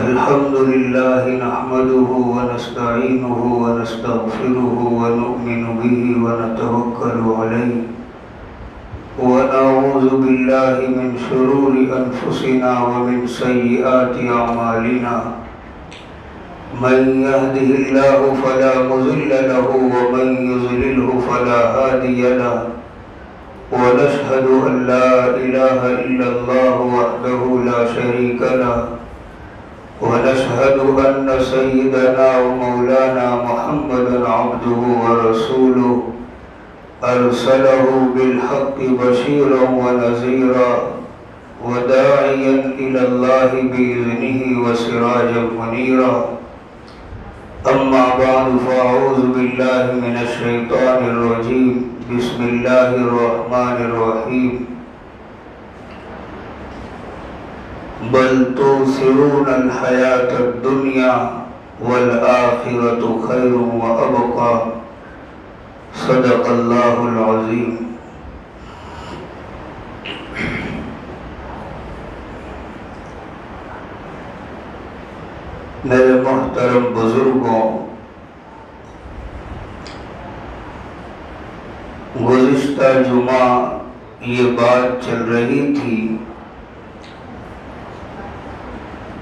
الحمد لله نحمده ونستعينه ونستغفره ونؤمن به ونتوكل عليه ونعوذ بالله من شرور أنفسنا ومن سيئات أعمالنا من يهده الله فلا مضل له ومن يضلله فلا هادي له ونشهد أن لا إله إلا الله وحده لا شريك له ونشهد أن سيدنا ومولانا محمدا عبده ورسوله أرسله بالحق بشيرا ونذيرا وداعيا إلى الله بإذنه وسراجا منيرا أما بعد فأعوذ بالله من الشيطان الرجيم بسم الله الرحمن الرحيم بل تؤثرون الحياة الدنيا والآخرة خير وأبقى صدق الله العظيم. میرے محترم بزرگوں، گزشتہ جمعہ یہ بات چل رہی تھی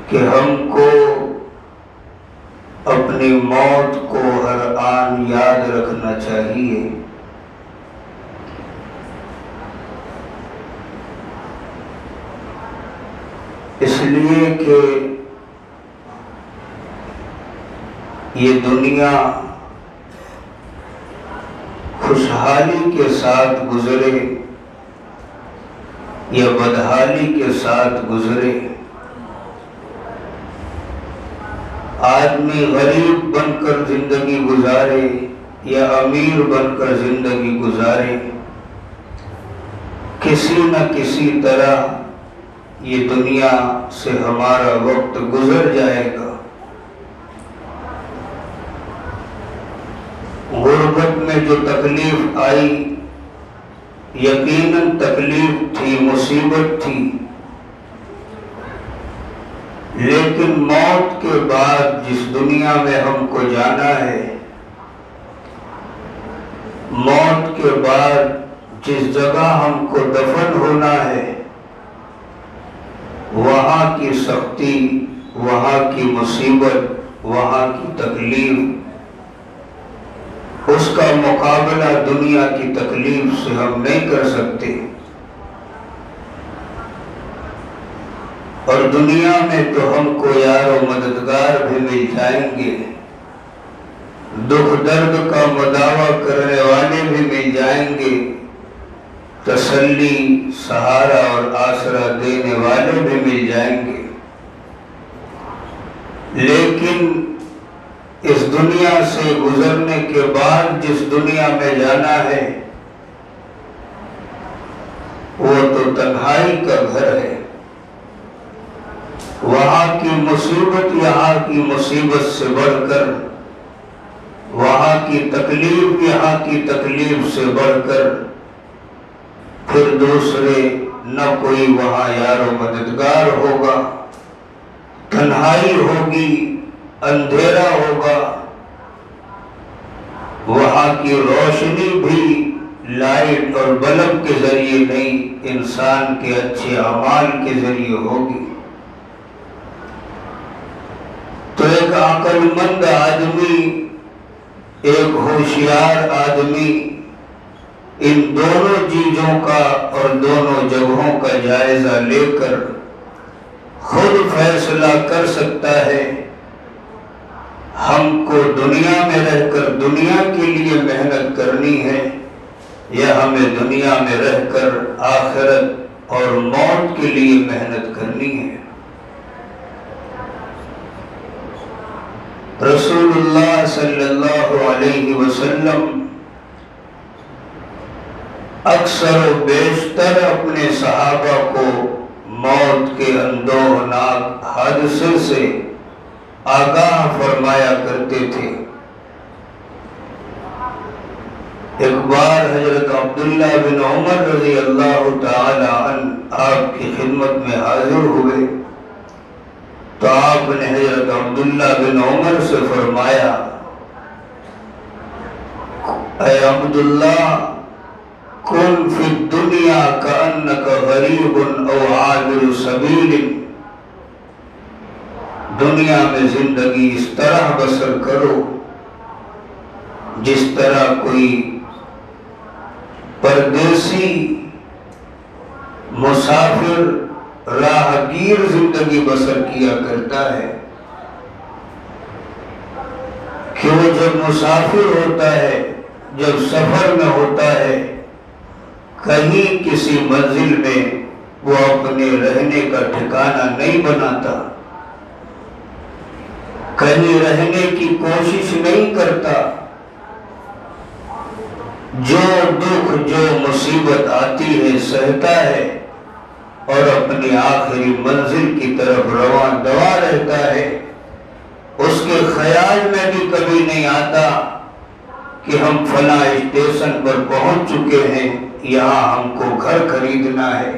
کہ ہم کو اپنی موت کو ہر آن یاد رکھنا چاہیے، اس لیے کہ یہ دنیا خوشحالی کے ساتھ گزرے یا بدحالی کے ساتھ گزرے، آدمی غریب بن کر زندگی گزارے یا امیر بن کر زندگی گزارے، کسی نہ کسی طرح یہ دنیا سے ہمارا وقت گزر جائے گا۔ غربت میں جو تکلیف آئی یقیناً تکلیف تھی، مصیبت تھی، لیکن موت کے بعد جس دنیا میں ہم کو جانا ہے، موت کے بعد جس جگہ ہم کو دفن ہونا ہے، وہاں کی سختی، وہاں کی مصیبت، وہاں کی تکلیف، اس کا مقابلہ دنیا کی تکلیف سے ہم نہیں کر سکتے۔ اور دنیا میں تو ہم کو یار و مددگار بھی مل جائیں گے، دکھ درد کا مداوع کرنے والے بھی مل جائیں گے، تسلی، سہارا اور آسرا دینے والے بھی مل جائیں گے، لیکن اس دنیا سے گزرنے کے بعد جس دنیا میں جانا ہے وہ تو تنہائی کا گھر ہے۔ وہاں کی مصیبت یہاں کی مصیبت سے بڑھ کر، وہاں کی تکلیف یہاں کی تکلیف سے بڑھ کر، پھر دوسرے نہ کوئی وہاں یار و مددگار ہوگا، تنہائی ہوگی، اندھیرا ہوگا، وہاں کی روشنی بھی لائٹ اور بلب کے ذریعے نہیں، انسان کے اچھے اعمال کے ذریعے ہوگی۔ تو ایک عقل مند آدمی، ایک ہوشیار آدمی ان دونوں چیزوں کا اور دونوں جگہوں کا جائزہ لے کر خود فیصلہ کر سکتا ہے ہم کو دنیا میں رہ کر دنیا کے لیے محنت کرنی ہے یا ہمیں دنیا میں رہ کر آخرت اور موت کے لیے محنت کرنی ہے۔ رسول اللہ صلی اللہ علیہ وسلم اکثر و بیشتر اپنے صحابہ کو موت کے اندوہناک حادثے سے آگاہ فرمایا کرتے تھے۔ ایک بار حضرت عبداللہ بن عمر رضی اللہ تعالی عنہ آپ کی خدمت میں حاضر ہوئے تو آپ نے حضرت عبداللہ بن عمر سے فرمایا، اے عبداللہ، کن فی الدنیا کأنک غریب او عابر سبیل، دنیا میں زندگی اس طرح بسر کرو جس طرح کوئی پردیسی مسافر راہگیر زندگی بسر کیا کرتا ہے کہ وہ جب مسافر ہوتا ہے، جب سفر میں ہوتا ہے، کہیں کسی منزل میں وہ اپنے رہنے کا ٹھکانہ نہیں بناتا، کہیں رہنے کی کوشش نہیں کرتا، جو دکھ جو مصیبت آتی ہے سہتا ہے اور اپنی آخری منزل کی طرف رواں دوا رہتا ہے۔ اس کے خیال میں بھی کبھی نہیں آتا کہ ہم فلاں اسٹیشن پر پہنچ چکے ہیں، یہاں ہم کو گھر خریدنا ہے،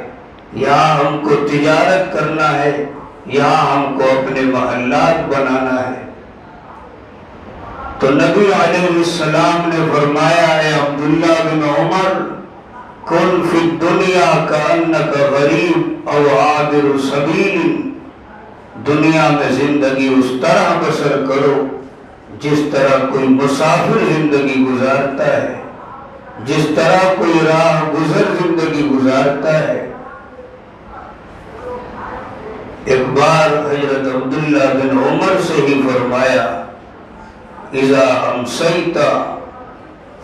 یہاں ہم کو تجارت کرنا ہے، یہاں ہم کو اپنے محلات بنانا ہے۔ تو نبی علیہ السلام نے فرمایا، اے عبداللہ بن عمر، کن فی الدنیا کأنک غریب او عابر سبیل، دنیا میں زندگی اس طرح بسر کرو جس طرح کوئی مسافر زندگی گزارتا ہے، جس طرح کوئی راہ گزر زندگی گزارتا ہے۔ ایک بار حضرت عبداللہ بن عمر سے ہی فرمایا، اذا امسیت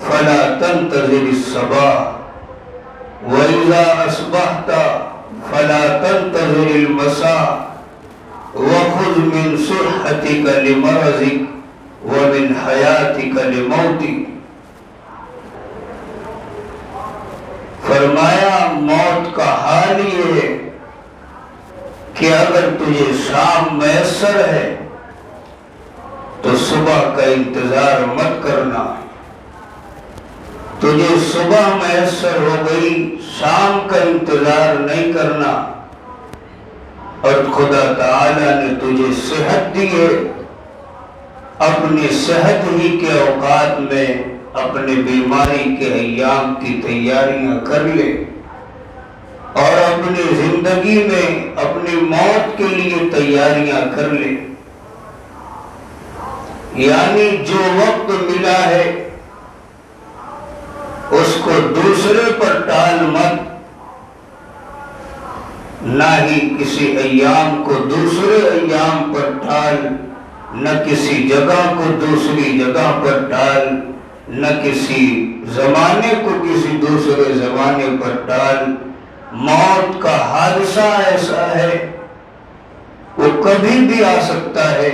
فلا تنتظر الصباح وَإِذَا أَصْبَحْتَ فَلَا تَنْتَظِرِ الْمَسَاءَ وَخُذْ مِنْ صِحَّتِكَ لِمَرَضِكَ وَمِنْ حَيَاتِكَ لِمَوْتِكَ۔ فرمایا موت کا حال یہ ہے کہ اگر تجھے شام میسر ہے تو صبح کا انتظار مت کرنا، تجھے صبح میسر ہو گئی، شام کا انتظار نہیں کرنا، اور خدا تعالی نے تجھے صحت دی ہے، اپنی صحت ہی کے اوقات میں اپنے بیماری کے ایام کی تیاریاں کر لے، اور اپنی زندگی میں اپنی موت کے لیے تیاریاں کر لے۔ یعنی جو وقت ملا ہے اس کو دوسرے پر ٹال مت، نہ ہی کسی ایام کو دوسرے ایام پر ٹال، نہ کسی جگہ کو دوسری جگہ پر ٹال، نہ کسی زمانے کو کسی دوسرے زمانے پر ٹال۔ موت کا حادثہ ایسا ہے، وہ کبھی بھی آ سکتا ہے،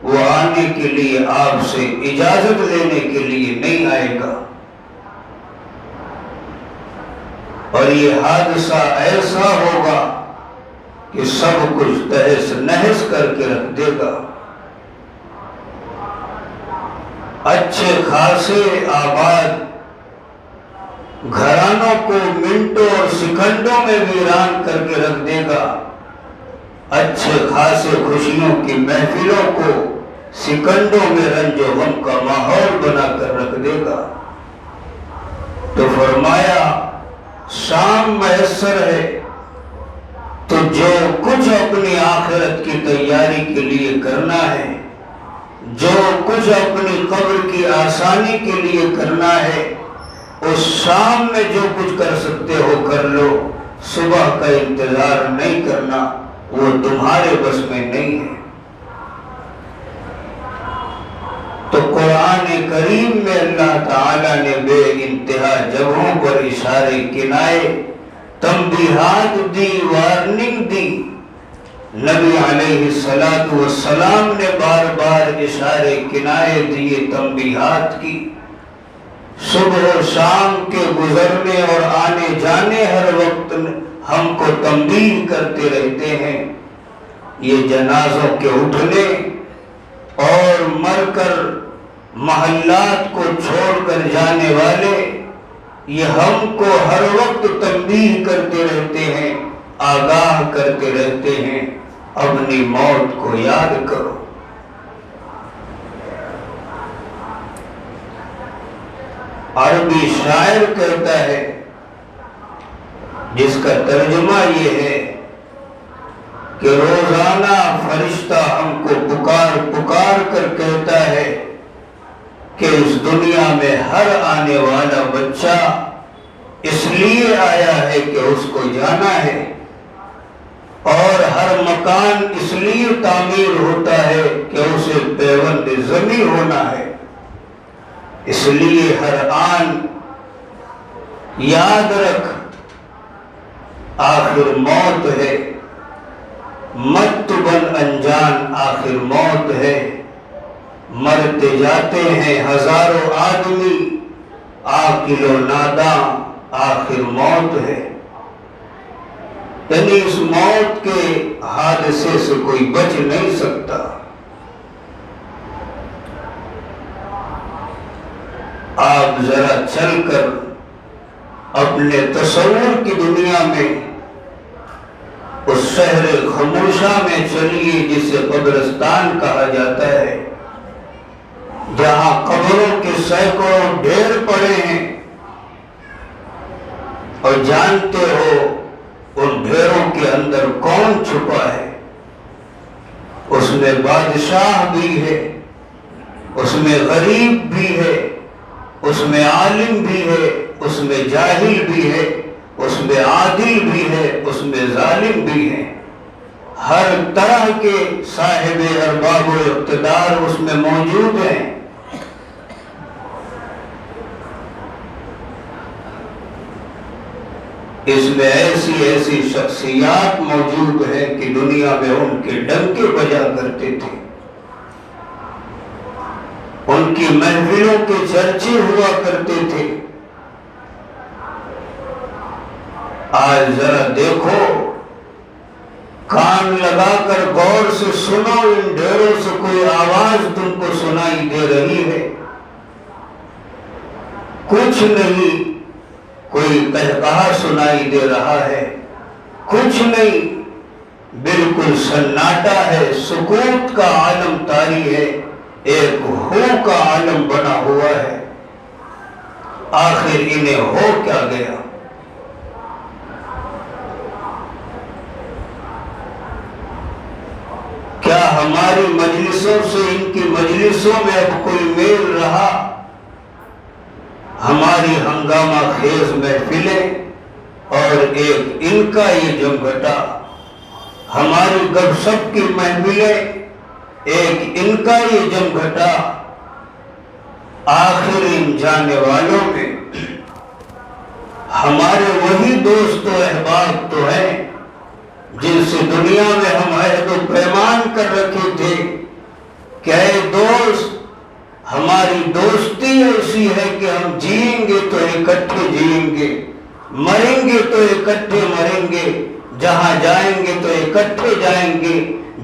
وہ آنے کے لیے آپ سے اجازت لینے کے لیے نہیں آئے گا، اور یہ حادثہ ایسا ہوگا کہ سب کچھ تہس نہس کر کے رکھ دے گا۔ اچھے خاصے آباد گھرانوں کو منٹوں اور سیکنڈوں میں ویران کر کے رکھ دے گا، اچھے خاصے خوشیوں کی محفلوں کو سیکنڈوں میں رنج و غم کا ماحول بنا کر رکھ دے گا۔ تو فرمایا شام میسر ہے تو جو کچھ اپنی آخرت کی تیاری کے لیے کرنا ہے، جو کچھ اپنی قبر کی آسانی کے لیے کرنا ہے، اس شام میں جو کچھ کر سکتے ہو کر لو، صبح کا انتظار نہیں کرنا، وہ تمہارے بس میں نہیں ہے۔ تو قرآن کریم میں اللہ تعالیٰ نے بے انتہا جگہوں پر اشارے کنائے، تنبیہات دی، وارننگ دی۔ نبی علیہ السلام نے بار بار اشارے کنائے دیے، تنبیہات کی۔ صبح و شام کے گزرنے اور آنے جانے ہر وقت ہم کو تنبیہ کرتے رہتے ہیں۔ یہ جنازوں کے اٹھنے اور مر کر محلات کو چھوڑ کر جانے والے یہ ہم کو ہر وقت تنبیہ کرتے رہتے ہیں، آگاہ کرتے رہتے ہیں، اپنی موت کو یاد کرو۔ عربی شاعر کہتا ہے، جس کا ترجمہ یہ ہے کہ روزانہ فرشتہ ہم کو پکار پکار کر کہتا ہے کہ اس دنیا میں ہر آنے والا بچہ اس لیے آیا ہے کہ اس کو جانا ہے، اور ہر مکان اس لیے تعمیر ہوتا ہے کہ اسے پیوند زمین ہونا ہے۔ اس لیے ہر آن یاد رکھ، آخر موت ہے، مت بن انجان، آخر موت ہے۔ مرتے جاتے ہیں ہزاروں آدمی، عاقل و ناداں، آخر موت ہے۔ یعنی اس موت کے حادثے سے کوئی بچ نہیں سکتا۔ آپ ذرا چل کر اپنے تصور کی دنیا میں اس شہر خموشہ میں چلیے جسے قبرستان کہا جاتا ہے، جہاں قبروں کے سینکڑوں ڈھیر پڑے ہیں، اور جانتے ہو ان ڈھیروں کے اندر کون چھپا ہے؟ اس میں بادشاہ بھی ہے، اس میں غریب بھی ہے، اس میں عالم بھی ہے، اس میں جاہل بھی ہے، اس میں عادل بھی ہے، اس میں ظالم بھی ہے۔ ہر طرح کے صاحب ارباب و اقتدار اس میں موجود ہیں۔ اس میں ایسی ایسی شخصیات موجود ہیں کہ دنیا میں ان کے ڈنکے بجا کرتے تھے، ان کی محفلوں کے چرچے ہوا کرتے تھے۔ آج ذرا دیکھو، کان لگا کر غور سے سنو، ان ڈھیروں سے کوئی آواز تم کو سنائی دے رہی ہے؟ کچھ نہیں، کوئی قہقہا سنائی دے رہا ہے، کچھ نہیں، بالکل سناٹا ہے، سکوت کا عالم طاری ہے، ایک ہو کا عالم بنا ہوا ہے۔ آخر انہیں ہو کیا گیا؟ کیا ہماری مجلسوں سے ان کی مجلسوں میں اب کوئی میل رہا؟ ہماری ہنگامہ خیز محفلیں اور ایک ان کا یہ جمگھٹا، ہماری گپ شپ کی محفلیں، ایک ان کا یہ جمگھٹا، آخر ان جانے والوں میں ہمارے وہی دوست و احباب تو ہیں جن سے دنیا میں ہم عہد و پیمان کر رکھے تھے کہ اے دوست، ہماری دوستی ایسی ہے کہ ہم جئیں گے تو اکٹھے جئیں گے، مریں گے تو اکٹھے مریں گے، جہاں جائیں گے تو اکٹھے جائیں گے،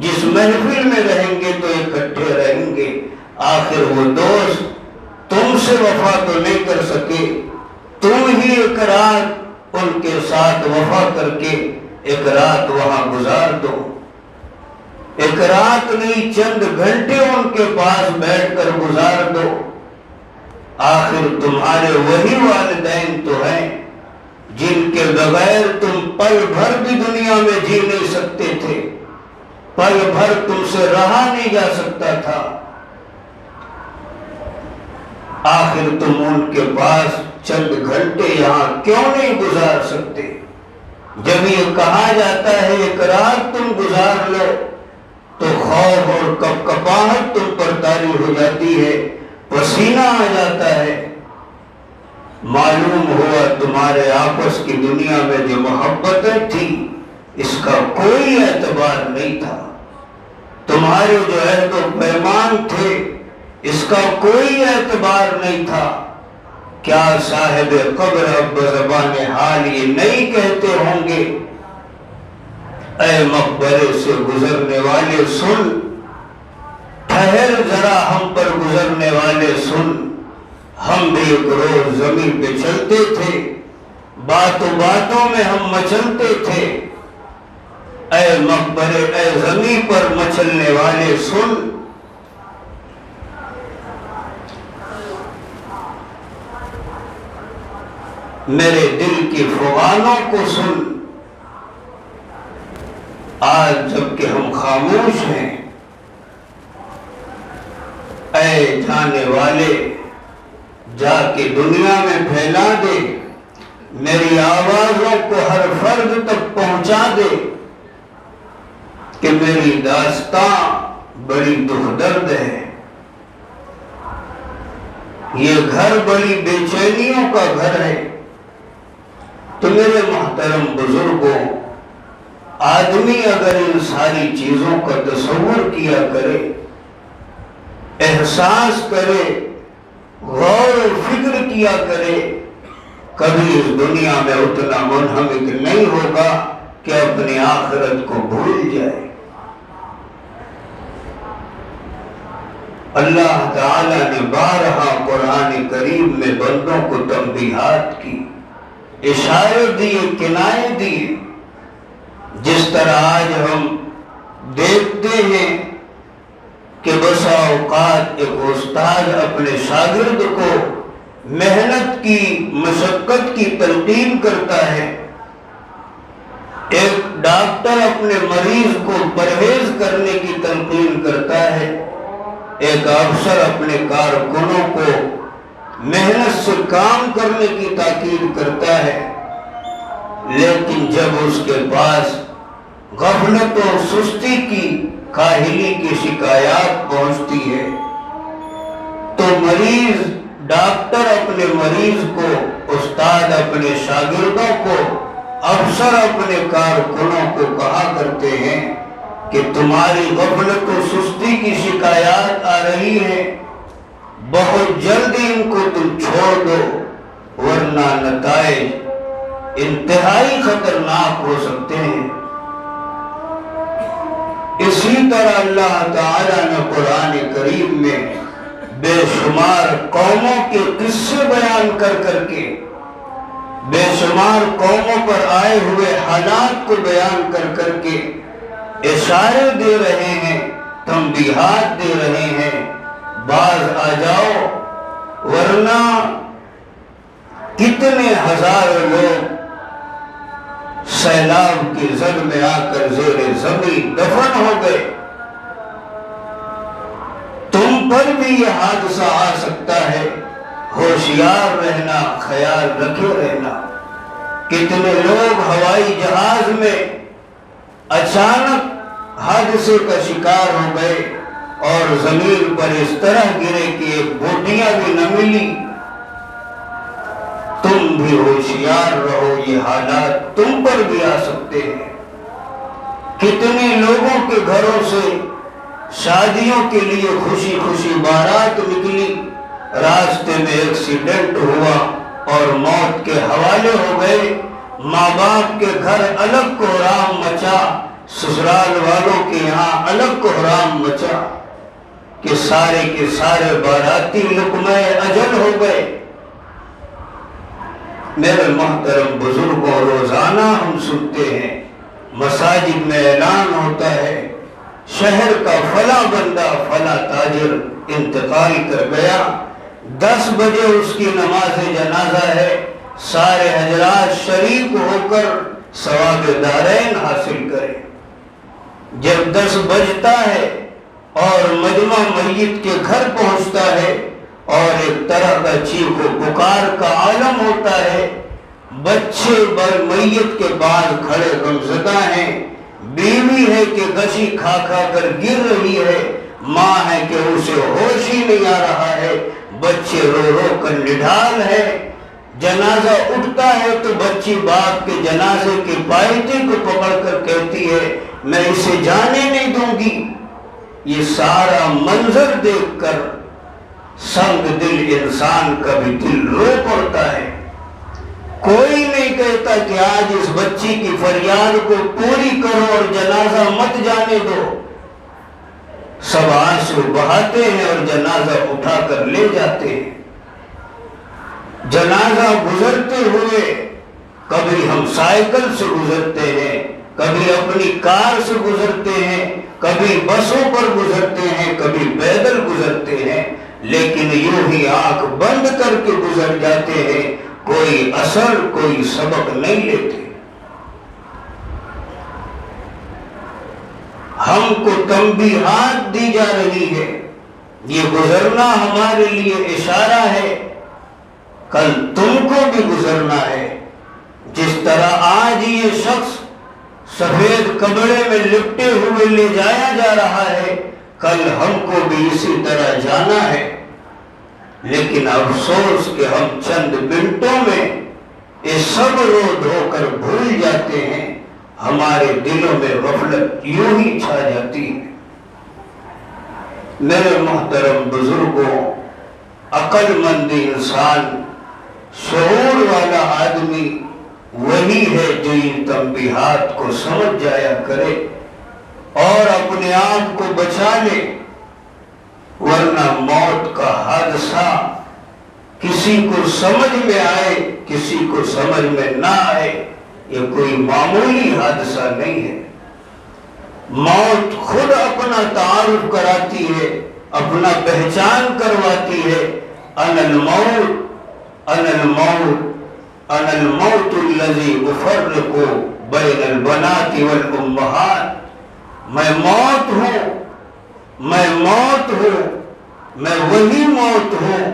جس محفل میں رہیں گے تو اکٹھے رہیں گے۔ آخر وہ دوست تم سے وفا تو نہیں کر سکے، تم ہی ایک رات ان کے ساتھ وفا کر کے ایک رات وہاں گزار دو، ایک رات نہیں چند گھنٹے ان کے پاس بیٹھ کر گزار دو۔ آخر تمہارے وہی والدین تو ہیں جن کے بغیر تم پل بھر بھی دنیا میں جی نہیں سکتے تھے، پل بھر تم سے رہا نہیں جا سکتا تھا۔ آخر تم ان کے پاس چند گھنٹے یہاں کیوں نہیں گزار سکتے؟ جب یہ کہا جاتا ہے ایک رات تم گزار لو تو خوف اور کپکپاہٹ تم پر طاری ہو جاتی ہے، پسینہ آ جاتا ہے۔ معلوم ہوا تمہارے آپس کی دنیا میں جو محبتیں تھی اس کا کوئی اعتبار نہیں تھا، تمہارے جو عہد و پیمان تھے اس کا کوئی اعتبار نہیں تھا۔ کیا صاحب قبر اب زبان حال یہ نہیں کہتے ہوں گے، اے مقبرے سے گزرنے والے سن، ٹھہر ذرا ہم پر گزرنے والے سن، ہم بھی ایک روز زمین پہ چلتے تھے، باتوں باتوں میں ہم مچلتے تھے، اے مقبرے اے زمین پر مچلنے والے سن، میرے دل کی فغانوں کو سن۔ آج جب کہ ہم خاموش ہیں، اے جانے والے جا کے دنیا میں پھیلا دے، میری آوازوں کو ہر فرد تک پہنچا دے کہ میری داستاں بڑی دکھ درد ہے، یہ گھر بڑی بے چینیوں کا گھر ہے۔ تو میرے محترم بزرگوں، آدمی اگر ان ساری چیزوں کا تصور کیا کرے، احساس کرے، غور و فکر کیا کرے، کبھی اس دنیا میں اتنا منہمک نہیں ہوگا کہ اپنی آخرت کو بھول جائے۔ اللہ تعالی نے بارہا قرآن کریم میں بندوں کو تنبیہات کی، اشارے دیے، کنائے دیے۔ جس طرح آج ہم دیکھتے ہیں کہ بسا اوقات ایک استاد اپنے شاگرد کو محنت کی، مشقت کی تلقین کرتا ہے، ایک ڈاکٹر اپنے مریض کو پرہیز کرنے کی تلقین کرتا ہے، ایک افسر اپنے کارکنوں کو محنت سے کام کرنے کی تاکید کرتا ہے، لیکن جب اس کے پاس غفلت و سستی کی، کاہلی کی شکایات پہنچتی ہے تو مریض، ڈاکٹر اپنے مریض کو، استاد اپنے شاگردوں کو، افسر اپنے کارکنوں کو کہا کرتے ہیں کہ تمہاری غفلت و سستی کی شکایات آ رہی ہیں، بہت جلدی ان کو تم چھوڑ دو ورنہ نتائج انتہائی خطرناک ہو سکتے ہیں۔ اسی طرح اللہ تعالی نے قرآن کریم میں بے شمار قوموں کے قصے بیان کر کے، بے شمار قوموں پر آئے ہوئے حالات کو بیان کر کے اشارے دے رہے ہیں، تنبیہات دے رہے ہیں، باز آ جاؤ ورنہ کتنے ہزاروں لوگ سیلاب کی زد میں آ کر زیر زمین دفن ہو گئے، تم پر بھی یہ حادثہ آ سکتا ہے، ہوشیار رہنا، خیال رکھے رہنا۔ کتنے لوگ ہوائی جہاز میں اچانک حادثے کا شکار ہو گئے اور زمین پر اس طرح گرے کہ ایک بوٹیاں بھی نہ ملی۔ تم بھی ہوشیار رہو، یہ حالات تم پر بھی آ سکتے ہیں۔ کتنے لوگوں کے گھروں سے شادیوں کے لیے خوشی خوشی بارات نکلی، راستے میں ایکسیڈنٹ ہوا اور موت کے حوالے ہو گئے، ماں باپ کے گھر الگ کوہرام مچا، سسرال والوں کے یہاں الگ کوہرام مچا کہ سارے کے سارے باراتی لقمہ اجل ہو گئے۔ میرے محترم بزرگوں، روزانہ ہم سنتے ہیں، مساجد میں اعلان ہوتا ہے، شہر کا فلاں بندہ، فلاں تاجر انتقال کر گیا، 10 بجے اس کی نماز جنازہ ہے، سارے حضرات شریک ہو کر ثواب دارین حاصل کریں۔ جب 10 بجتا ہے اور مجمع میت کے گھر پہنچتا ہے اور ایک طرح کا چیخ و پکار کا عالم ہوتا ہے، بچے میت کے بعد کھڑے غمزدہ ہیں، بیوی ہے کہ غشی کھا کر گر رہی ہے، ماں ہے کہ اسے ہوش ہی نہیں آ رہا ہے، بچے رو رو کر نڈھال ہے، جنازہ اٹھتا ہے تو بچی باپ کے جنازے کے پائٹے کو پکڑ کر کہتی ہے میں اسے جانے نہیں دوں گی۔ یہ سارا منظر دیکھ کر سنگ دل انسان کا بھی دل رو پڑتا ہے۔ کوئی نہیں کہتا کہ آج اس بچی کی فریاد کو پوری کرو اور جنازہ مت جانے دو، سب آنسو بہاتے ہیں اور جنازہ اٹھا کر لے جاتے ہیں۔ جنازہ گزرتے ہوئے کبھی ہم سائیکل سے گزرتے ہیں، کبھی اپنی کار سے گزرتے ہیں، کبھی بسوں پر گزرتے ہیں، کبھی پیدل گزرتے ہیں، لیکن یوں ہی آنکھ بند کر کے گزر جاتے ہیں، کوئی اثر کوئی سبق نہیں لیتے۔ ہم کو تنبیہات دی جا رہی ہے، یہ گزرنا ہمارے لیے اشارہ ہے، کل تم کو بھی گزرنا ہے۔ جس طرح آج یہ شخص سفید کپڑے میں لپٹے ہوئے لے جایا جا رہا ہے، کل ہم کو بھی اسی طرح جانا ہے، لیکن افسوس کہ ہم چند منٹوں میں یہ سب رو دھو کر بھول جاتے ہیں، ہمارے دلوں میں غفلت یوں ہی چھا جاتی ہے۔ میرے محترم بزرگوں، عقل مند انسان، شعور والا آدمی وہی ہے جو ان تنبیہات کو سمجھ جایا کرے اور اپنے آپ کو بچا لے، ورنہ موت کا حادثہ کسی کو سمجھ میں آئے کسی کو سمجھ میں نہ آئے، یہ کوئی معمولی حادثہ نہیں ہے۔ موت خود اپنا تعارف کراتی ہے، اپنا پہچان کرواتی ہے، انا الموت انا الموت انا الموت الذی افرق بین البنات والامہات، میں موت ہوں، میں موت ہوں، میں وہی موت ہوں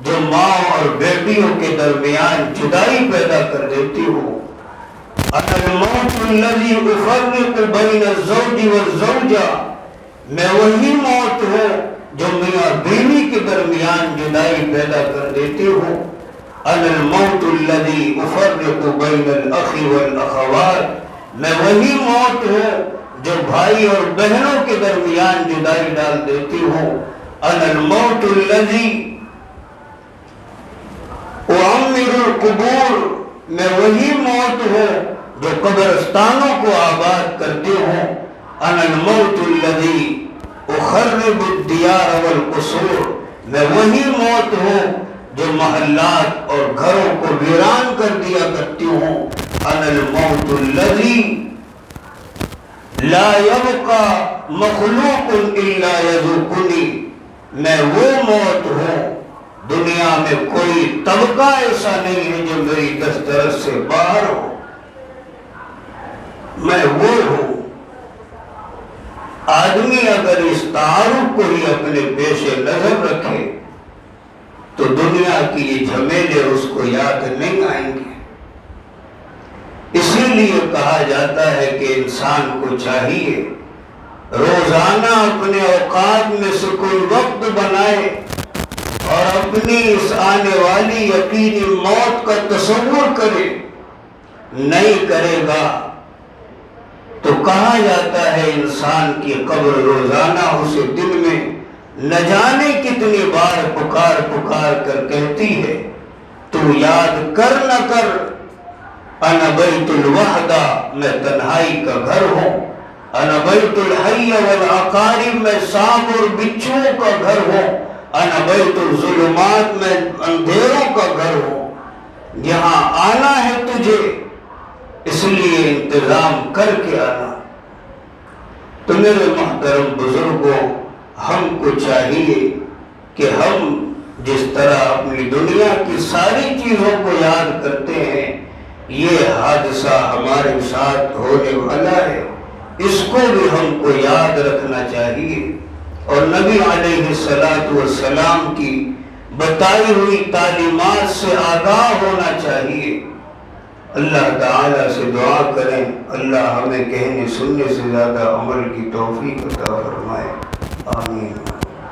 جو ماں اور بیٹیوں کے درمیان جدائی پیدا کر دیتی ہوں۔ انا الموت الذی افرق بین الزوج والزوجہ، میں وہی موت ہوں جو میاں بیوی کے درمیان جدائی پیدا کر دیتی ہوں۔ انا الموت الذی افرق بین الاخ والاخوات، میں وہی موت ہوں جو بھائی اور بہنوں کے درمیان جدائی ڈال دیتی ہوں۔ انا الموت الذی اعمر القبور، میں وہی موت ہوں جو قبرستانوں کو آباد کرتی ہوں۔ انا الموت الذی اخرب الدیار والقصور، میں وہی موت ہوں جو محلات اور گھروں کو ویران کر دیا کرتی ہوں۔ انا الموت الذی لا یبقى مخلوق الا یذوقنی، میں وہ موت ہوں، دنیا میں کوئی طبقہ ایسا نہیں ہے جو میری دسترس سے باہر ہو، میں وہ ہوں۔ آدمی اگر اس تعارف کو ہی اپنے پیش نظر رکھے تو دنیا کی یہ جھمیلے اس کو یاد نہیں آئیں گے۔ اسی لیے کہا جاتا ہے کہ انسان کو چاہیے روزانہ اپنے اوقات میں سے کوئی وقت بنائے اور اپنی اس آنے والی یقینی موت کا تصور کرے۔ نہیں کرے گا تو کہا جاتا ہے انسان کی قبر روزانہ اسے دن میں نہ جانے کتنی بار پکار پکار کر کہتی ہے، تو یاد کر نہ کر، انا بیت الوحدہ، میں تنہائی کا گھر ہوں، انا بیت الحی والعقارب، میں سانپ اور بچھوؤں کا گھر ہوں، انا بیت الظلمات، میں اندھیروں کا گھر ہوں۔ یہاں آنا ہے تجھے، اس لیے انتظام کر کے آنا۔ تو میرے محترم بزرگوں، ہم کو چاہیے کہ ہم جس طرح اپنی دنیا کی ساری چیزوں کو یاد کرتے ہیں، یہ حادثہ ہمارے ساتھ ہونے والا ہے، اس کو بھی ہم کو یاد رکھنا چاہیے اور نبی علیہ السلام کی بتائی ہوئی تعلیمات سے آگاہ ہونا چاہیے۔ اللہ تعالیٰ سے دعا کریں، اللہ ہمیں کہنے سننے سے زیادہ عمل کی توفیق عطا فرمائے، آمین۔